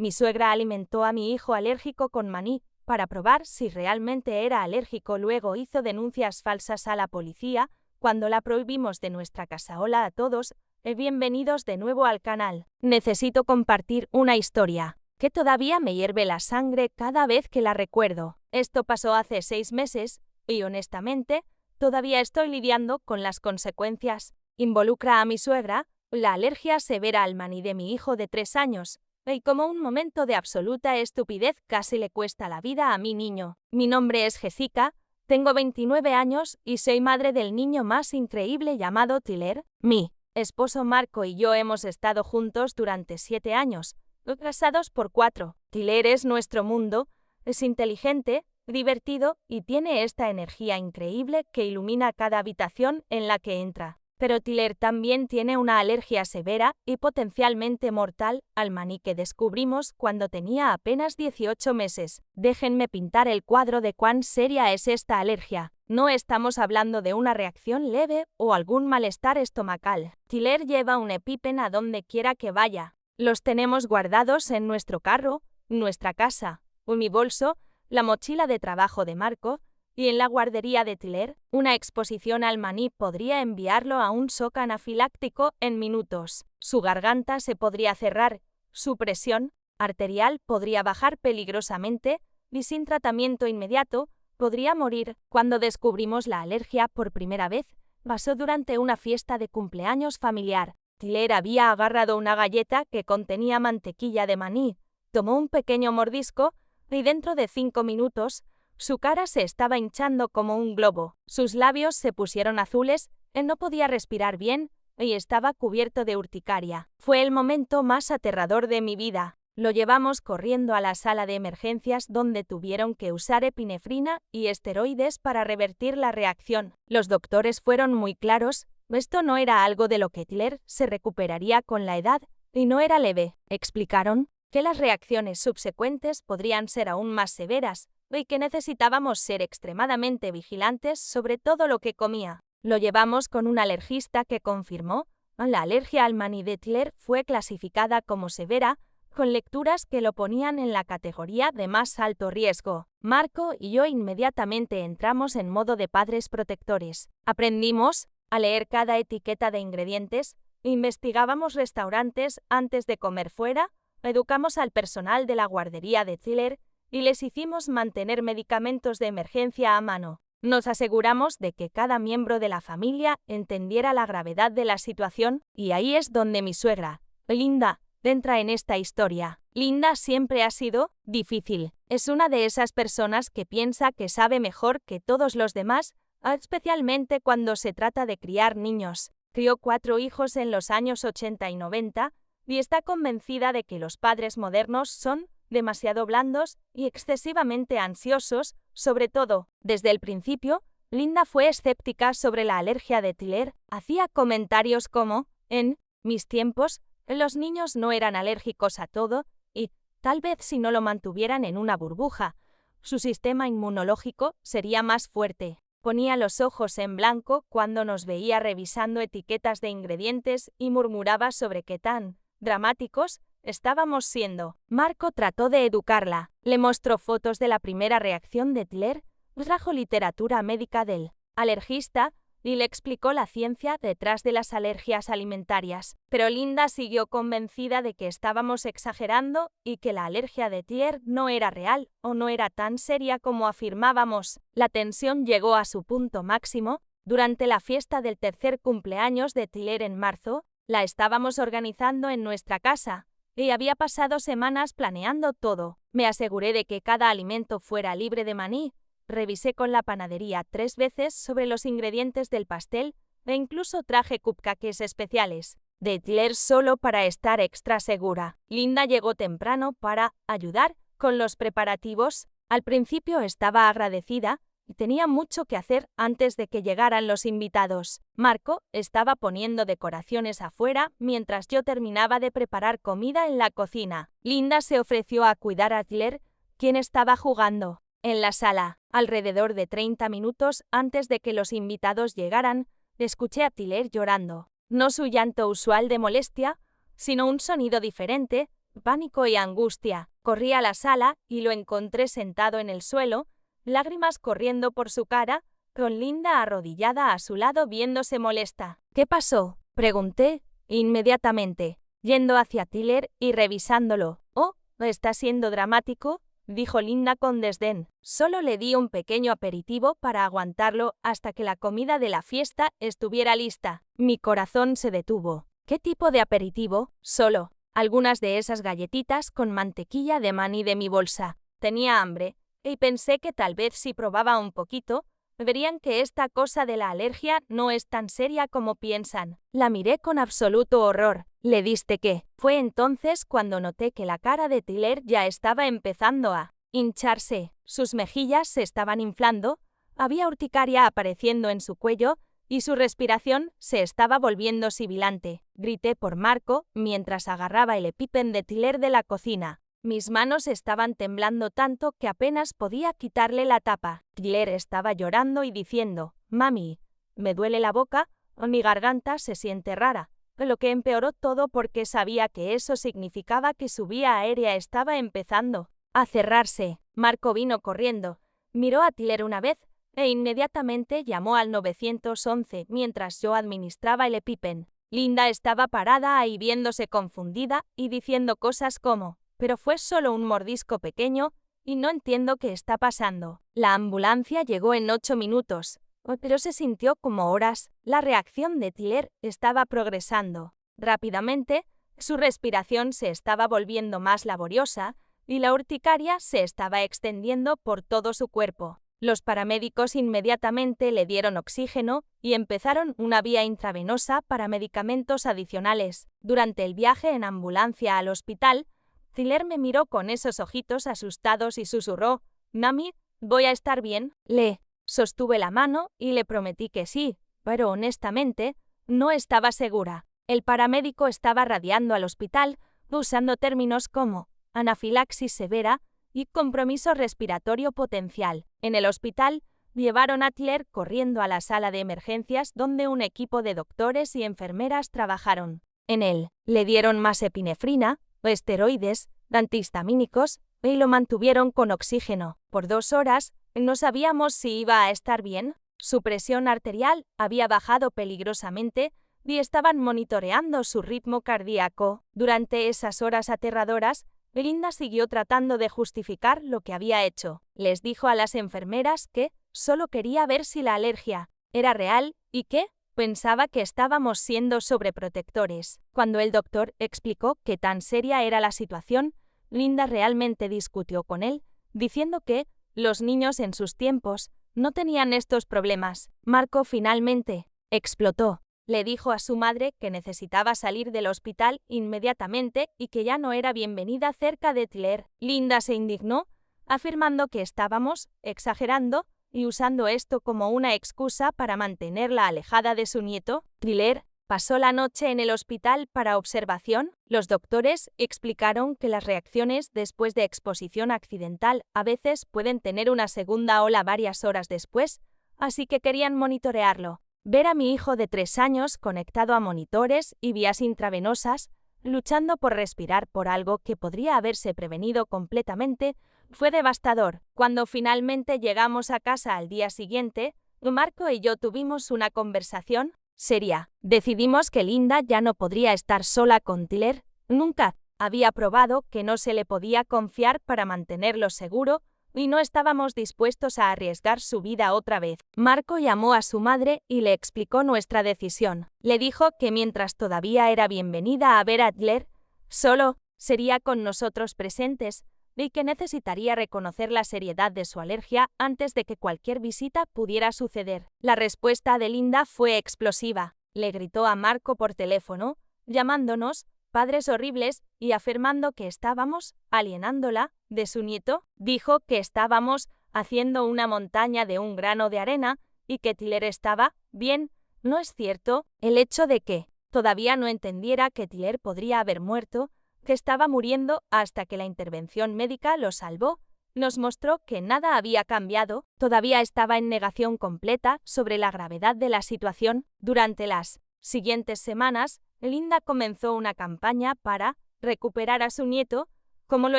Mi suegra alimentó a mi hijo alérgico con maní para probar si realmente era alérgico. Luego hizo denuncias falsas a la policía cuando la prohibimos de nuestra casa. Hola a todos, bienvenidos de nuevo al canal. Necesito compartir una historia que todavía me hierve la sangre cada vez que la recuerdo. Esto pasó hace 6 meses y honestamente todavía estoy lidiando con las consecuencias. Involucra a mi suegra, la alergia severa al maní de mi hijo de 3 años. Y como un momento de absoluta estupidez casi le cuesta la vida a mi niño. Mi nombre es Jessica, tengo 29 años y soy madre del niño más increíble llamado Tyler. Mi esposo Marco y yo hemos estado juntos durante 7 años, casados por 4. Tyler es nuestro mundo, es inteligente, divertido y tiene esta energía increíble que ilumina cada habitación en la que entra. Pero Tyler también tiene una alergia severa y potencialmente mortal al maní que descubrimos cuando tenía apenas 18 meses. Déjenme pintar el cuadro de cuán seria es esta alergia. No estamos hablando de una reacción leve o algún malestar estomacal. Tyler lleva un EpiPen a donde quiera que vaya. Los tenemos guardados en nuestro carro, nuestra casa, o mi bolso, la mochila de trabajo de Marco, y en la guardería de Tyler, una exposición al maní podría enviarlo a un shock anafiláctico en minutos. Su garganta se podría cerrar, su presión arterial podría bajar peligrosamente y sin tratamiento inmediato podría morir. Cuando descubrimos la alergia por primera vez, pasó durante una fiesta de cumpleaños familiar. Tyler había agarrado una galleta que contenía mantequilla de maní, tomó un pequeño mordisco y dentro de 5 minutos, su cara se estaba hinchando como un globo, sus labios se pusieron azules, él no podía respirar bien y estaba cubierto de urticaria. Fue el momento más aterrador de mi vida. Lo llevamos corriendo a la sala de emergencias donde tuvieron que usar epinefrina y esteroides para revertir la reacción. Los doctores fueron muy claros, esto no era algo de lo que Tyler se recuperaría con la edad y no era leve. Explicaron que las reacciones subsecuentes podrían ser aún más severas y que necesitábamos ser extremadamente vigilantes sobre todo lo que comía. Lo llevamos con un alergista que confirmó la alergia al maní de Tyler fue clasificada como severa, con lecturas que lo ponían en la categoría de más alto riesgo. Marco y yo inmediatamente entramos en modo de padres protectores. Aprendimos a leer cada etiqueta de ingredientes, investigábamos restaurantes antes de comer fuera, educamos al personal de la guardería de Tyler y les hicimos mantener medicamentos de emergencia a mano. Nos aseguramos de que cada miembro de la familia entendiera la gravedad de la situación y ahí es donde mi suegra, Linda, entra en esta historia. Linda siempre ha sido difícil. Es una de esas personas que piensa que sabe mejor que todos los demás, especialmente cuando se trata de criar niños. Crió 4 hijos en los años 80 y 90 y está convencida de que los padres modernos son demasiado blandos y excesivamente ansiosos, sobre todo. Desde el principio, Linda fue escéptica sobre la alergia de Tyler. Hacía comentarios como, en mis tiempos, los niños no eran alérgicos a todo y, tal vez si no lo mantuvieran en una burbuja, su sistema inmunológico sería más fuerte. Ponía los ojos en blanco cuando nos veía revisando etiquetas de ingredientes y murmuraba sobre qué tan dramáticos estábamos siendo. Marco trató de educarla, le mostró fotos de la primera reacción de Tyler, trajo literatura médica del alergista y le explicó la ciencia detrás de las alergias alimentarias. Pero Linda siguió convencida de que estábamos exagerando y que la alergia de Tyler no era real o no era tan seria como afirmábamos. La tensión llegó a su punto máximo durante la fiesta del tercer cumpleaños de Tyler en marzo. La estábamos organizando en nuestra casa y había pasado semanas planeando todo. Me aseguré de que cada alimento fuera libre de maní, revisé con la panadería 3 veces sobre los ingredientes del pastel e incluso traje cupcakes especiales de Tyler solo para estar extra segura. Linda llegó temprano para ayudar con los preparativos. Al principio estaba agradecida y tenía mucho que hacer antes de que llegaran los invitados. Marco estaba poniendo decoraciones afuera mientras yo terminaba de preparar comida en la cocina. Linda se ofreció a cuidar a Tyler, quien estaba jugando en la sala. Alrededor de 30 minutos antes de que los invitados llegaran, escuché a Tyler llorando. No su llanto usual de molestia, sino un sonido diferente, pánico y angustia. Corrí a la sala y lo encontré sentado en el suelo, lágrimas corriendo por su cara, con Linda arrodillada a su lado viéndose molesta. ¿Qué pasó?, pregunté inmediatamente, yendo hacia Tyler y revisándolo. «Oh, está siendo dramático», dijo Linda con desdén. Solo le di un pequeño aperitivo para aguantarlo hasta que la comida de la fiesta estuviera lista. Mi corazón se detuvo. ¿Qué tipo de aperitivo? Solo algunas de esas galletitas con mantequilla de maní de mi bolsa. Tenía hambre, y pensé que tal vez si probaba un poquito, verían que esta cosa de la alergia no es tan seria como piensan. La miré con absoluto horror. ¿Le diste qué? Fue entonces cuando noté que la cara de Tyler ya estaba empezando a hincharse. Sus mejillas se estaban inflando, había urticaria apareciendo en su cuello y su respiración se estaba volviendo sibilante. Grité por Marco mientras agarraba el EpiPen de Tyler de la cocina. Mis manos estaban temblando tanto que apenas podía quitarle la tapa. Tyler estaba llorando y diciendo: «Mami, me duele la boca, mi garganta se siente rara», lo que empeoró todo porque sabía que eso significaba que su vía aérea estaba empezando a cerrarse. Marco vino corriendo, miró a Tyler una vez e inmediatamente llamó al 911 mientras yo administraba el EpiPen. Linda estaba parada ahí viéndose confundida y diciendo cosas como: «Pero fue solo un mordisco pequeño y no entiendo qué está pasando». La ambulancia llegó en 8 minutos, pero se sintió como horas. La reacción de Tyler estaba progresando rápidamente, su respiración se estaba volviendo más laboriosa y la urticaria se estaba extendiendo por todo su cuerpo. Los paramédicos inmediatamente le dieron oxígeno y empezaron una vía intravenosa para medicamentos adicionales. Durante el viaje en ambulancia al hospital, Tyler me miró con esos ojitos asustados y susurró: «Mami, ¿voy a estar bien?». Le sostuve la mano y le prometí que sí, pero honestamente, no estaba segura. El paramédico estaba radiando al hospital, usando términos como anafilaxis severa y compromiso respiratorio potencial. En el hospital, llevaron a Tyler corriendo a la sala de emergencias donde un equipo de doctores y enfermeras trabajaron. En él, le dieron más epinefrina, esteroides, antihistamínicos, y lo mantuvieron con oxígeno. Por 2 horas, no sabíamos si iba a estar bien. Su presión arterial había bajado peligrosamente y estaban monitoreando su ritmo cardíaco. Durante esas horas aterradoras, Linda siguió tratando de justificar lo que había hecho. Les dijo a las enfermeras que solo quería ver si la alergia era real y que pensaba que estábamos siendo sobreprotectores. Cuando el doctor explicó qué tan seria era la situación, Linda realmente discutió con él, diciendo que los niños en sus tiempos no tenían estos problemas. Marco finalmente explotó. Le dijo a su madre que necesitaba salir del hospital inmediatamente y que ya no era bienvenida cerca de Tyler. Linda se indignó, afirmando que estábamos exagerando y usando esto como una excusa para mantenerla alejada de su nieto. Tyler pasó la noche en el hospital para observación. Los doctores explicaron que las reacciones después de exposición accidental a veces pueden tener una segunda ola varias horas después, así que querían monitorearlo. Ver a mi hijo de 3 años conectado a monitores y vías intravenosas, luchando por respirar por algo que podría haberse prevenido completamente, fue devastador. Cuando finalmente llegamos a casa al día siguiente, Marco y yo tuvimos una conversación seria. Decidimos que Linda ya no podría estar sola con Tyler, nunca. Había probado que no se le podía confiar para mantenerlo seguro y no estábamos dispuestos a arriesgar su vida otra vez. Marco llamó a su madre y le explicó nuestra decisión. Le dijo que mientras todavía era bienvenida a ver a Tyler, solo sería con nosotros presentes y que necesitaría reconocer la seriedad de su alergia antes de que cualquier visita pudiera suceder. La respuesta de Linda fue explosiva. Le gritó a Marco por teléfono, llamándonos padres horribles y afirmando que estábamos alienándola de su nieto. Dijo que estábamos haciendo una montaña de un grano de arena y que Tyler estaba bien. No es cierto. El hecho de que todavía no entendiera que Tyler podría haber muerto, que estaba muriendo hasta que la intervención médica lo salvó, nos mostró que nada había cambiado. Todavía estaba en negación completa sobre la gravedad de la situación. Durante las siguientes semanas, Linda comenzó una campaña para recuperar a su nieto, como lo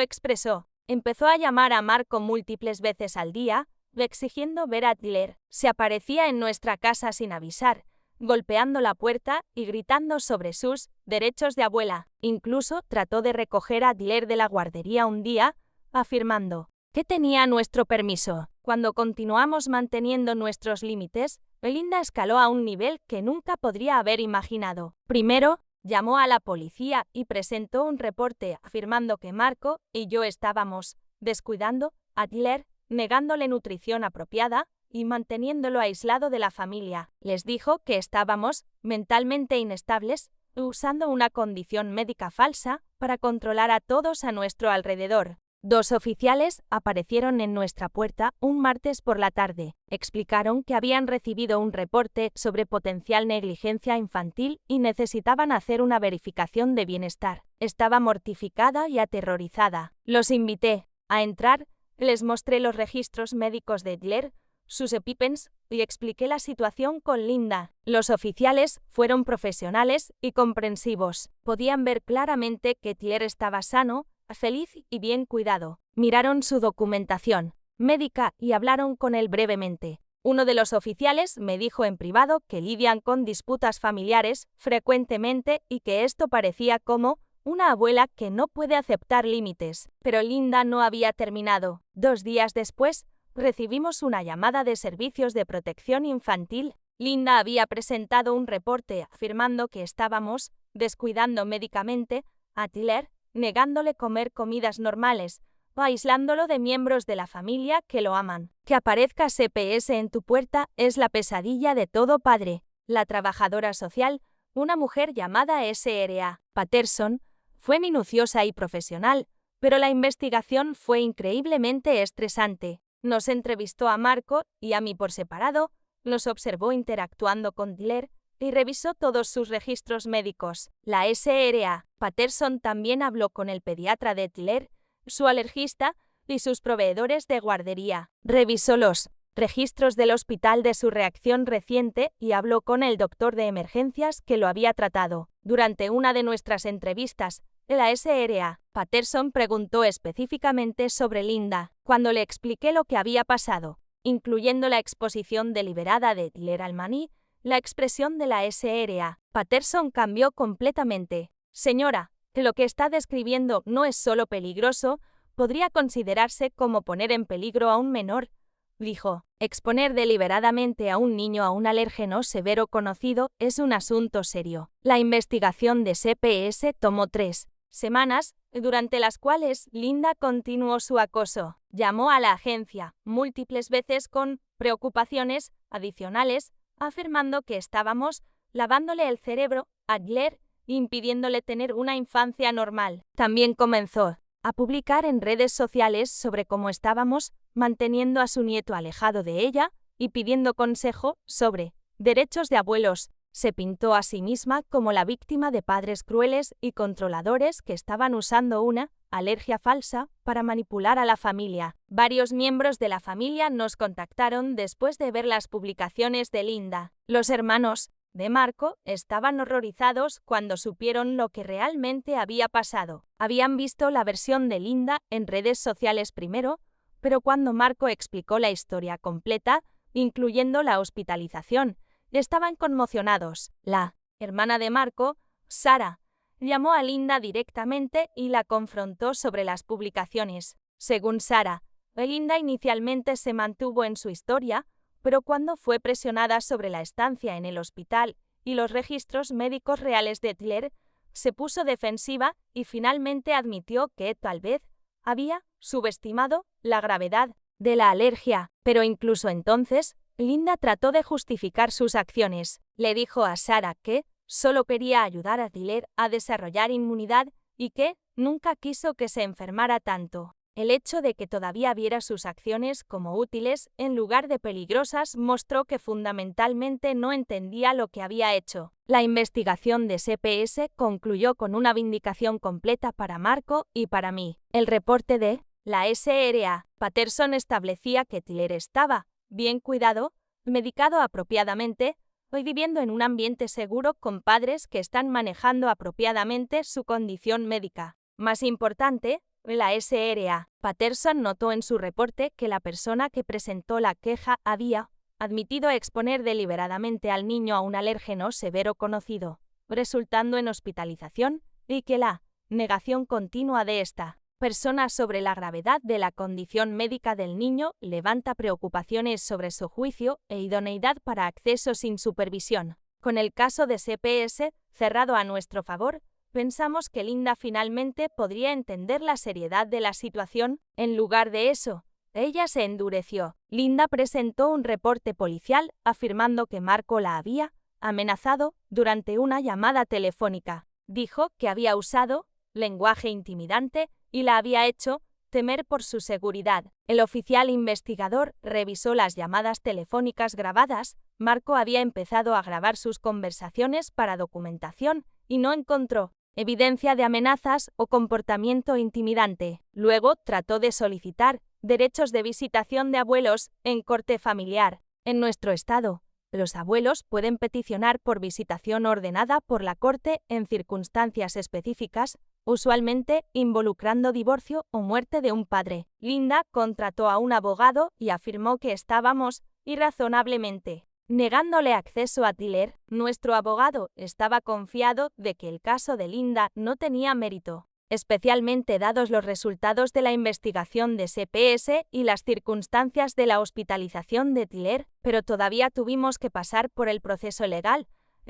expresó. Empezó a llamar a Marco múltiples veces al día, exigiendo ver a Tyler. Se aparecía en nuestra casa sin avisar, golpeando la puerta y gritando sobre sus derechos de abuela. Incluso trató de recoger a Tyler de la guardería un día, afirmando que tenía nuestro permiso. Cuando continuamos manteniendo nuestros límites, Belinda escaló a un nivel que nunca podría haber imaginado. Primero, llamó a la policía y presentó un reporte afirmando que Marco y yo estábamos descuidando a Tyler, negándole nutrición apropiada y manteniéndolo aislado de la familia. Les dijo que estábamos mentalmente inestables, usando una condición médica falsa para controlar a todos a nuestro alrededor. 2 oficiales aparecieron en nuestra puerta un martes por la tarde. Explicaron que habían recibido un reporte sobre potencial negligencia infantil y necesitaban hacer una verificación de bienestar. Estaba mortificada y aterrorizada. Los invité a entrar, les mostré los registros médicos de Tyler, sus EpiPens, y expliqué la situación con Linda. Los oficiales fueron profesionales y comprensivos. Podían ver claramente que Tyler estaba sano, feliz y bien cuidado. Miraron su documentación médica y hablaron con él brevemente. Uno de los oficiales me dijo en privado que lidian con disputas familiares frecuentemente y que esto parecía como una abuela que no puede aceptar límites. Pero Linda no había terminado. 2 días después, recibimos una llamada de servicios de protección infantil. Linda había presentado un reporte afirmando que estábamos descuidando médicamente a Tyler, negándole comer comidas normales o aislándolo de miembros de la familia que lo aman. Que aparezca CPS en tu puerta es la pesadilla de todo padre. La trabajadora social, una mujer llamada S.R.A. Patterson, fue minuciosa y profesional, pero la investigación fue increíblemente estresante. Nos entrevistó a Marco y a mí por separado, nos observó interactuando con Tyler y revisó todos sus registros médicos. La S.R.A. Patterson también habló con el pediatra de Tyler, su alergista y sus proveedores de guardería. Revisó los registros del hospital de su reacción reciente y habló con el doctor de emergencias que lo había tratado. Durante una de nuestras entrevistas, la S.R.A. Patterson preguntó específicamente sobre Linda. Cuando le expliqué lo que había pasado, incluyendo la exposición deliberada de Tyler al maní, la expresión de la S.R.A. Patterson cambió completamente. Señora, lo que está describiendo no es solo peligroso, podría considerarse como poner en peligro a un menor, dijo. Exponer deliberadamente a un niño a un alérgeno severo conocido es un asunto serio. La investigación de CPS tomó 3 semanas, durante las cuales Linda continuó su acoso. Llamó a la agencia múltiples veces con preocupaciones adicionales, afirmando que estábamos lavándole el cerebro a Tyler, impidiéndole tener una infancia normal. También comenzó a publicar en redes sociales sobre cómo estábamos manteniendo a su nieto alejado de ella y pidiendo consejo sobre derechos de abuelos. Se pintó a sí misma como la víctima de padres crueles y controladores que estaban usando una alergia falsa para manipular a la familia. Varios miembros de la familia nos contactaron después de ver las publicaciones de Linda. Los hermanos de Marco estaban horrorizados cuando supieron lo que realmente había pasado. Habían visto la versión de Linda en redes sociales primero, pero cuando Marco explicó la historia completa, incluyendo la hospitalización, estaban conmocionados. La hermana de Marco, Sara, llamó a Linda directamente y la confrontó sobre las publicaciones. Según Sara, Linda inicialmente se mantuvo en su historia, pero cuando fue presionada sobre la estancia en el hospital y los registros médicos reales de Tyler, se puso defensiva y finalmente admitió que tal vez había subestimado la gravedad de la alergia. Pero incluso entonces, Linda trató de justificar sus acciones. Le dijo a Sara que solo quería ayudar a Tyler a desarrollar inmunidad y que nunca quiso que se enfermara tanto. El hecho de que todavía viera sus acciones como útiles en lugar de peligrosas mostró que fundamentalmente no entendía lo que había hecho. La investigación de CPS concluyó con una vindicación completa para Marco y para mí. El reporte de la S.R.A. Patterson establecía que Tyler estaba bien cuidado, medicado apropiadamente, hoy viviendo en un ambiente seguro con padres que están manejando apropiadamente su condición médica. Más importante, la SRA. Patterson notó en su reporte que la persona que presentó la queja había admitido exponer deliberadamente al niño a un alérgeno severo conocido, resultando en hospitalización, y que la negación continua de esta persona sobre la gravedad de la condición médica del niño levanta preocupaciones sobre su juicio e idoneidad para acceso sin supervisión. Con el caso de CPS cerrado a nuestro favor, pensamos que Linda finalmente podría entender la seriedad de la situación. En lugar de eso, ella se endureció. Linda presentó un reporte policial afirmando que Marco la había amenazado durante una llamada telefónica. Dijo que había usado lenguaje intimidante y la había hecho temer por su seguridad. El oficial investigador revisó las llamadas telefónicas grabadas. Marco había empezado a grabar sus conversaciones para documentación y no encontró evidencia de amenazas o comportamiento intimidante. Luego trató de solicitar derechos de visitación de abuelos en corte familiar. En nuestro estado, los abuelos pueden peticionar por visitación ordenada por la corte en circunstancias específicas, usualmente involucrando divorcio o muerte de un padre. Linda contrató a un abogado y afirmó que estábamos irrazonablemente negándole acceso a Tyler. Nuestro abogado estaba confiado de que el caso de Linda no tenía mérito, especialmente dados los resultados de la investigación de CPS y las circunstancias de la hospitalización de Tyler, pero todavía tuvimos que pasar por el proceso legal,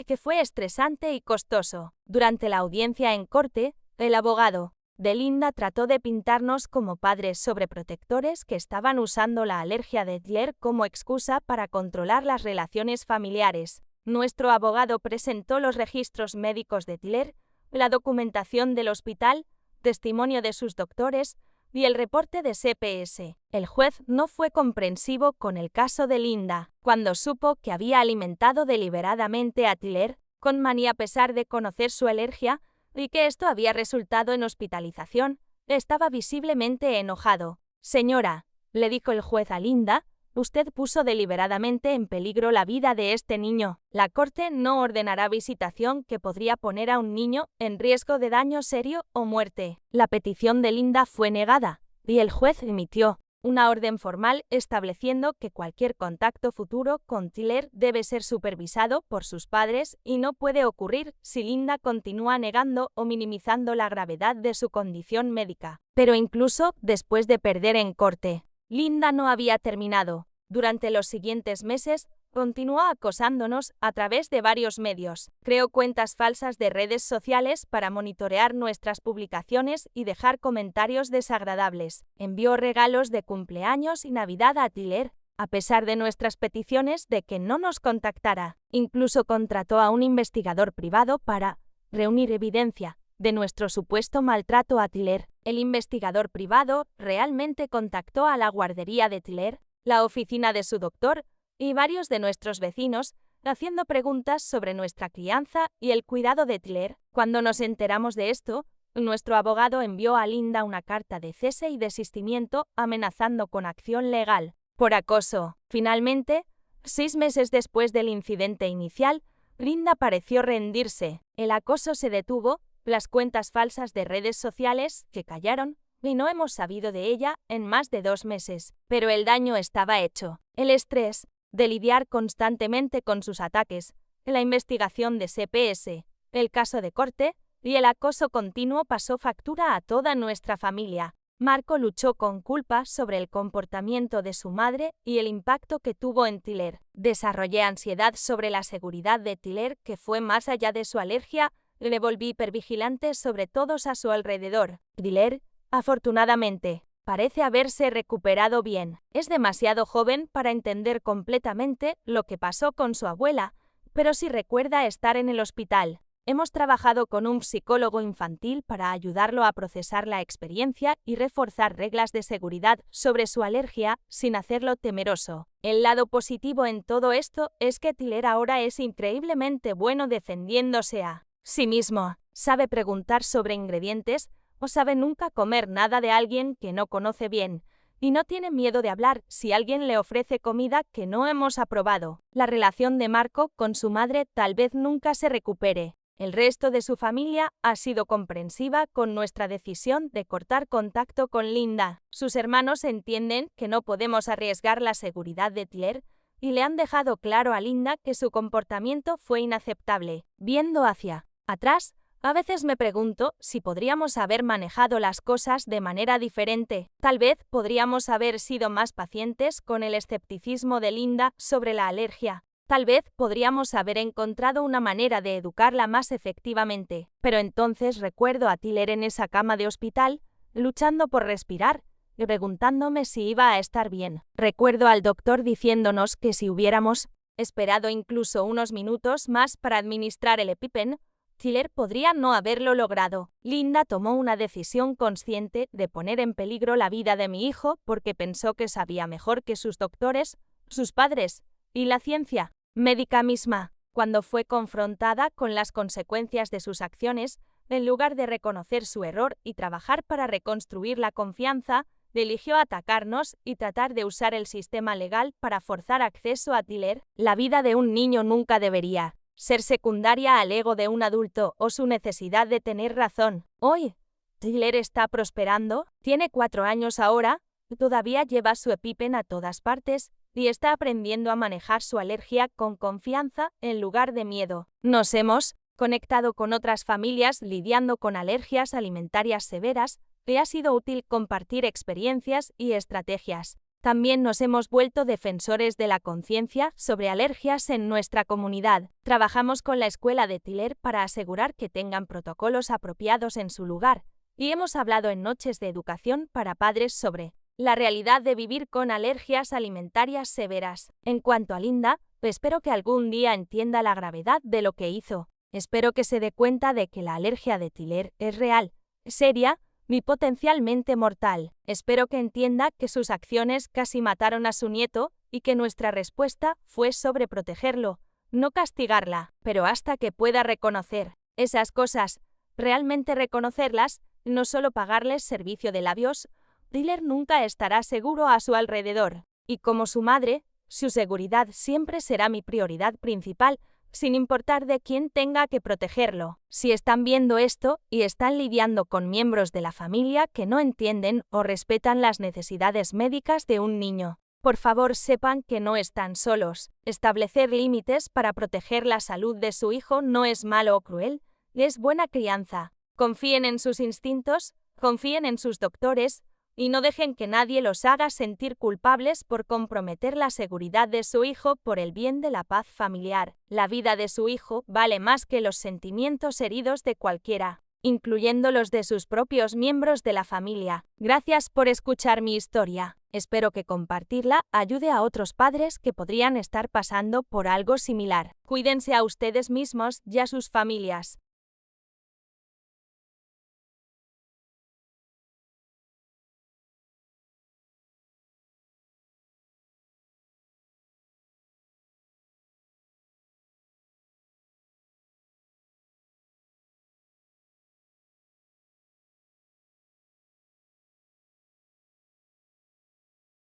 que fue estresante y costoso. Durante la audiencia en corte, el abogado de Linda trató de pintarnos como padres sobreprotectores que estaban usando la alergia de Tyler como excusa para controlar las relaciones familiares. Nuestro abogado presentó los registros médicos de Tyler, la documentación del hospital, testimonio de sus doctores y el reporte de CPS. El juez no fue comprensivo con el caso de Linda. Cuando supo que había alimentado deliberadamente a Tyler con manía a pesar de conocer su alergia y que esto había resultado en hospitalización, estaba visiblemente enojado. Señora, le dijo el juez a Linda, usted puso deliberadamente en peligro la vida de este niño. La corte no ordenará visitación que podría poner a un niño en riesgo de daño serio o muerte. La petición de Linda fue negada, y el juez emitió una orden formal estableciendo que cualquier contacto futuro con Tyler debe ser supervisado por sus padres y no puede ocurrir si Linda continúa negando o minimizando la gravedad de su condición médica. Pero incluso después de perder en corte, Linda no había terminado. Durante los siguientes meses, continuó acosándonos a través de varios medios. Creó cuentas falsas de redes sociales para monitorear nuestras publicaciones y dejar comentarios desagradables. Envió regalos de cumpleaños y Navidad a Tyler, a pesar de nuestras peticiones de que no nos contactara. Incluso contrató a un investigador privado para reunir evidencia de nuestro supuesto maltrato a Tyler. El investigador privado realmente contactó a la guardería de Tyler, la oficina de su doctor y varios de nuestros vecinos, haciendo preguntas sobre nuestra crianza y el cuidado de Tyler. Cuando nos enteramos de esto, nuestro abogado envió a Linda una carta de cese y desistimiento amenazando con acción legal por acoso. Finalmente, 6 meses después del incidente inicial, Linda pareció rendirse. El acoso se detuvo, las cuentas falsas de redes sociales que callaron, y no hemos sabido de ella en más de 2 meses. Pero el daño estaba hecho. El estrés de lidiar constantemente con sus ataques, la investigación de CPS, el caso de corte y el acoso continuo pasó factura a toda nuestra familia. Marco luchó con culpa sobre el comportamiento de su madre y el impacto que tuvo en Tyler. Desarrollé ansiedad sobre la seguridad de Tyler que fue más allá de su alergia, le volví hipervigilante sobre todos a su alrededor. Tyler, afortunadamente, parece haberse recuperado bien. Es demasiado joven para entender completamente lo que pasó con su abuela, pero sí recuerda estar en el hospital. Hemos trabajado con un psicólogo infantil para ayudarlo a procesar la experiencia y reforzar reglas de seguridad sobre su alergia sin hacerlo temeroso. El lado positivo en todo esto es que Tyler ahora es increíblemente bueno defendiéndose a sí mismo. Sabe preguntar sobre ingredientes, o sabe nunca comer nada de alguien que no conoce bien, y no tiene miedo de hablar si alguien le ofrece comida que no hemos aprobado. La relación de Marco con su madre tal vez nunca se recupere. El resto de su familia ha sido comprensiva con nuestra decisión de cortar contacto con Linda. Sus hermanos entienden que no podemos arriesgar la seguridad de Tyler y le han dejado claro a Linda que su comportamiento fue inaceptable. Viendo hacia atrás, a veces me pregunto si podríamos haber manejado las cosas de manera diferente. Tal vez podríamos haber sido más pacientes con el escepticismo de Linda sobre la alergia. Tal vez podríamos haber encontrado una manera de educarla más efectivamente. Pero entonces recuerdo a Tyler en esa cama de hospital, luchando por respirar, y preguntándome si iba a estar bien. Recuerdo al doctor diciéndonos que si hubiéramos esperado incluso unos minutos más para administrar el EpiPen, Tyler podría no haberlo logrado. Linda tomó una decisión consciente de poner en peligro la vida de mi hijo porque pensó que sabía mejor que sus doctores, sus padres y la ciencia médica misma. Cuando fue confrontada con las consecuencias de sus acciones, en lugar de reconocer su error y trabajar para reconstruir la confianza, eligió atacarnos y tratar de usar el sistema legal para forzar acceso a Tyler. La vida de un niño nunca debería ser secundaria al ego de un adulto o su necesidad de tener razón. Hoy, Tyler está prosperando, tiene 4 años ahora, todavía lleva su EpiPen a todas partes y está aprendiendo a manejar su alergia con confianza en lugar de miedo. Nos hemos conectado con otras familias lidiando con alergias alimentarias severas y ha sido útil compartir experiencias y estrategias. También nos hemos vuelto defensores de la conciencia sobre alergias en nuestra comunidad. Trabajamos con la escuela de Tyler para asegurar que tengan protocolos apropiados en su lugar y hemos hablado en noches de educación para padres sobre la realidad de vivir con alergias alimentarias severas. En cuanto a Linda, espero que algún día entienda la gravedad de lo que hizo. Espero que se dé cuenta de que la alergia de Tyler es real, seria y potencialmente mortal. Espero que entienda que sus acciones casi mataron a su nieto y que nuestra respuesta fue sobreprotegerlo, no castigarla. Pero hasta que pueda reconocer esas cosas, realmente reconocerlas, no solo pagarles servicio de labios, Tyler nunca estará seguro a su alrededor. Y como su madre, su seguridad siempre será mi prioridad principal, sin importar de quién tenga que protegerlo. Si están viendo esto y están lidiando con miembros de la familia que no entienden o respetan las necesidades médicas de un niño, por favor sepan que no están solos. Establecer límites para proteger la salud de su hijo no es malo o cruel, es buena crianza. Confíen en sus instintos, confíen en sus doctores, y no dejen que nadie los haga sentir culpables por comprometer la seguridad de su hijo por el bien de la paz familiar. La vida de su hijo vale más que los sentimientos heridos de cualquiera, incluyendo los de sus propios miembros de la familia. Gracias por escuchar mi historia. Espero que compartirla ayude a otros padres que podrían estar pasando por algo similar. Cuídense a ustedes mismos y a sus familias.